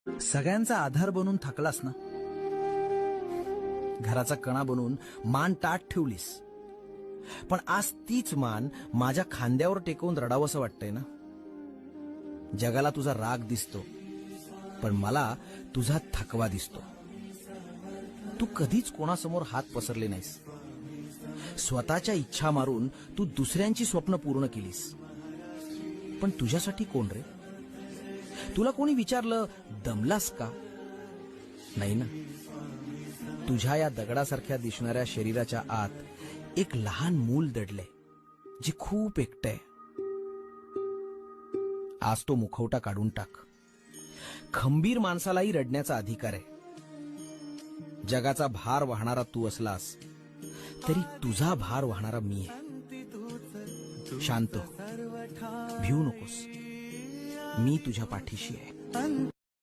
सगळ्यांचा आधार बनून थकलास ना, घराचा कणा बनून मान ताठ ठेवलीस, पण आज तीच मान माझ्या खांद्यावर टेकवून रडावंसं वाटतंय ना. जगाला तुझा राग दिसतो, पण मला तुझा थकवा दिसतो. तू कधीच कोणासमोर हात पसरले नाहीस. स्वतःच्या इच्छा मारून तू दुसऱ्यांची स्वप्न पूर्ण केलीस. पण तुझ्यासाठी कोण रे? तुला कोणी विचारलं दमलास का? नाही ना. तुझ्या या दगडासारख्या दिसणाऱ्या शरीराच्या आत एक लहान मूल दडलंय, जे खूप एकटंय. आज तो मुखवटा काढून टाक. खंबीर माणसालाही रडण्याचा अधिकार आहे. जगाचा भार वाहणारा तू असलास तरी तुझा भार वाहणारा मी आहे. शांत हो, भिवू नकोस. मी तुझ्या पाठीशी आहे.